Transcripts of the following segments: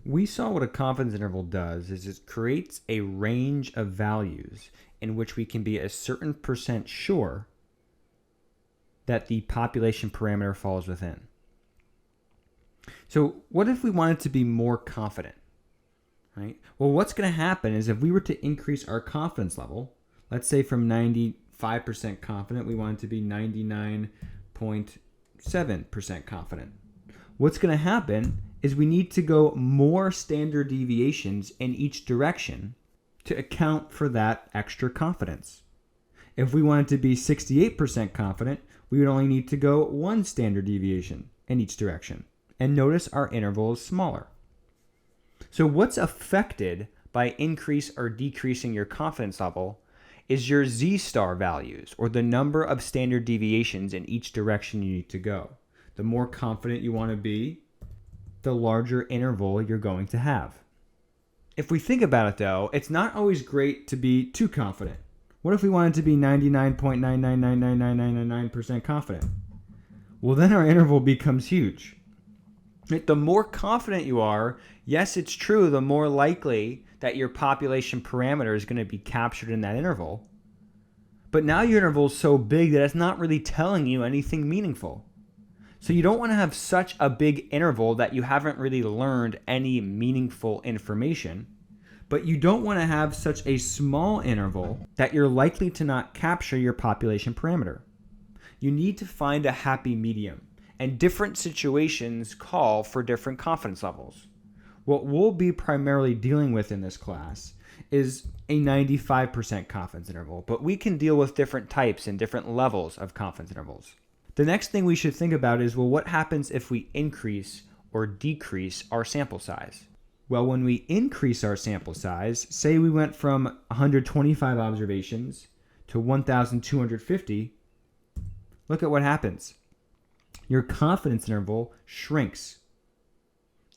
We saw what a confidence interval does is it creates a range of values in which we can be a certain percent sure that the population parameter falls within. So what if we wanted to be more confident, right? Well, what's going to happen is if we were to increase our confidence level, let's say from 95% confident, we want it to be 99.7% confident. What's going to happen is we need to go more standard deviations in each direction to account for that extra confidence. If we wanted to be 68% confident, we would only need to go one standard deviation in each direction. And notice our interval is smaller. So what's affected by increase or decreasing your confidence level is your z-star values, or the number of standard deviations in each direction you need to go. The more confident you want to be, the larger interval you're going to have. If we think about it though, it's not always great to be too confident. What if we wanted to be 99.9999999% confident? Well, then our interval becomes huge. The more confident you are, yes, it's true, the more likely that your population parameter is going to be captured in that interval. But now your interval is so big that it's not really telling you anything meaningful. So you don't want to have such a big interval that you haven't really learned any meaningful information, but you don't want to have such a small interval that you're likely to not capture your population parameter. You need to find a happy medium, and different situations call for different confidence levels. What we'll be primarily dealing with in this class is a 95% confidence interval, but we can deal with different types and different levels of confidence intervals. The next thing we should think about is, well, what happens if we increase or decrease our sample size? Well, when we increase our sample size, say we went from 125 observations to 1,250, look at what happens. Your confidence interval shrinks.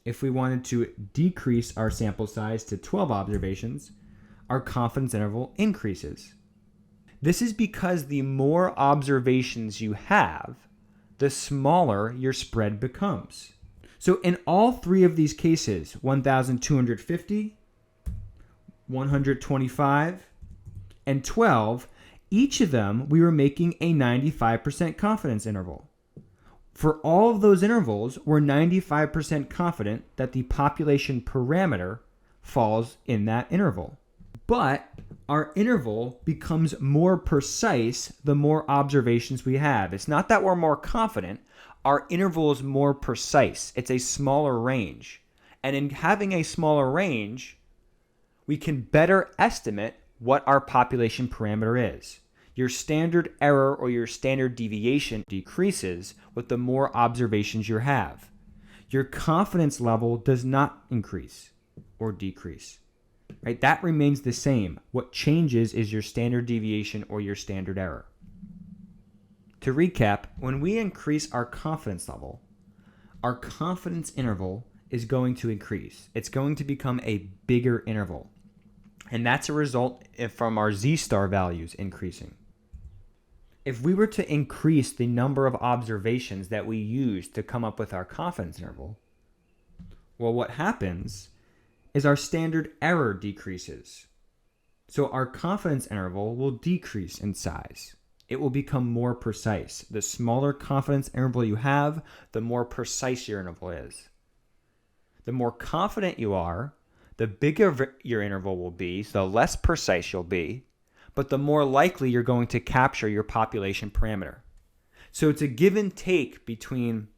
If we wanted to decrease our sample size to 12 observations, our confidence interval increases. This is because the more observations you have, the smaller your spread becomes. So in all three of these cases, 1,250, 125, and 12, each of them we were making a 95% confidence interval. For all of those intervals, we're 95% confident that the population parameter falls in that interval. But our interval becomes more precise the more observations we have. It's not that we're more confident. Our interval is more precise. It's a smaller range. And in having a smaller range, we can better estimate what our population parameter is. Your standard error or your standard deviation decreases with the more observations you have. Your confidence level does not increase or decrease. Right? That remains the same. What changes is your standard deviation or your standard error. To recap, when we increase our confidence level, our confidence interval is going to increase. It's going to become a bigger interval. And that's a result from our z-star values increasing. If we were to increase the number of observations that we use to come up with our confidence interval, well, what happens is our standard error decreases. So our confidence interval will decrease in size. It will become more precise. The smaller confidence interval you have, the more precise your interval is. The more confident you are, the bigger your interval will be, so the less precise you'll be, but the more likely you're going to capture your population parameter. So it's a give and take between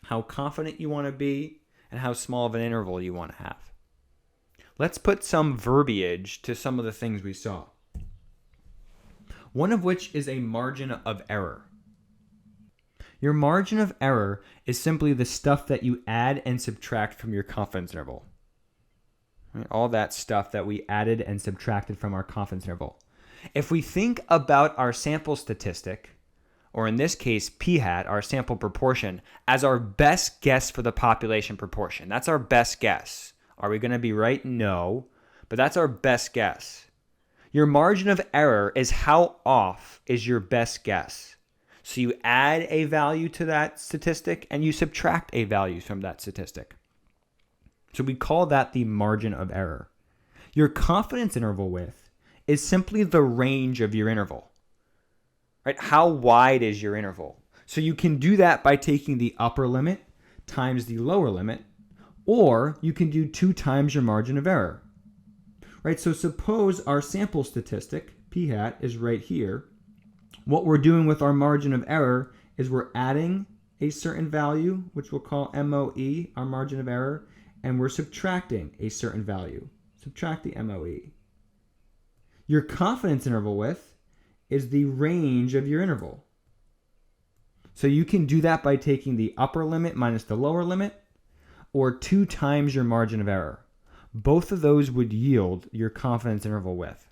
how confident you want to be and how small of an interval you want to have. Let's put some verbiage to some of the things we saw. One of which is a margin of error. Your margin of error is simply the stuff that you add and subtract from your confidence interval. Right? All that stuff that we added and subtracted from our confidence interval. If we think about our sample statistic, or in this case, p-hat, our sample proportion, as our best guess for the population proportion, that's our best guess. Are we going to be right? No, but that's our best guess. Your margin of error is how off is your best guess. So you add a value to that statistic and you subtract a value from that statistic. So we call that the margin of error. Your confidence interval width is simply the range of your interval, right? How wide is your interval? So you can do that by taking the upper limit times the lower limit, or you can do 2 times your margin of error, right? So suppose our sample statistic, p hat, is right here. What we're doing with our margin of error is we're adding a certain value, which we'll call MOE, our margin of error, and we're subtracting a certain value. Subtract the MOE. Your confidence interval width is the range of your interval. So you can do that by taking the upper limit minus the lower limit, or 2 times your margin of error. Both of those would yield your confidence interval width.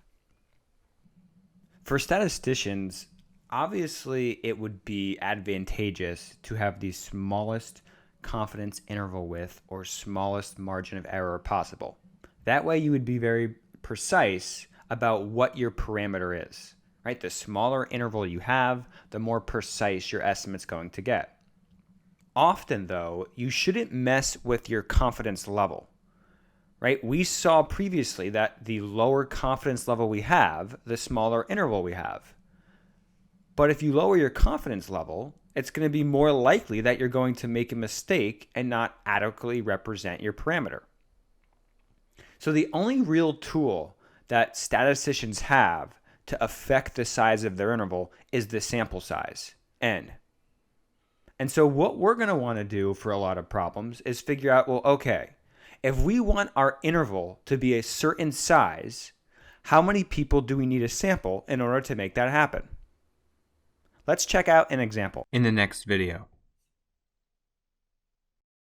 For statisticians, obviously it would be advantageous to have the smallest confidence interval width or smallest margin of error possible. That way you would be very precise about what your parameter is, right? The smaller interval you have, the more precise your estimate's going to get. Often, though, you shouldn't mess with your confidence level, right? We saw previously that the lower confidence level we have, the smaller interval we have. But if you lower your confidence level, it's going to be more likely that you're going to make a mistake and not adequately represent your parameter. So the only real tool that statisticians have to affect the size of their interval is the sample size, n. And so what we're going to want to do for a lot of problems is figure out, well, okay, if we want our interval to be a certain size, how many people do we need to sample in order to make that happen? Let's check out an example in the next video.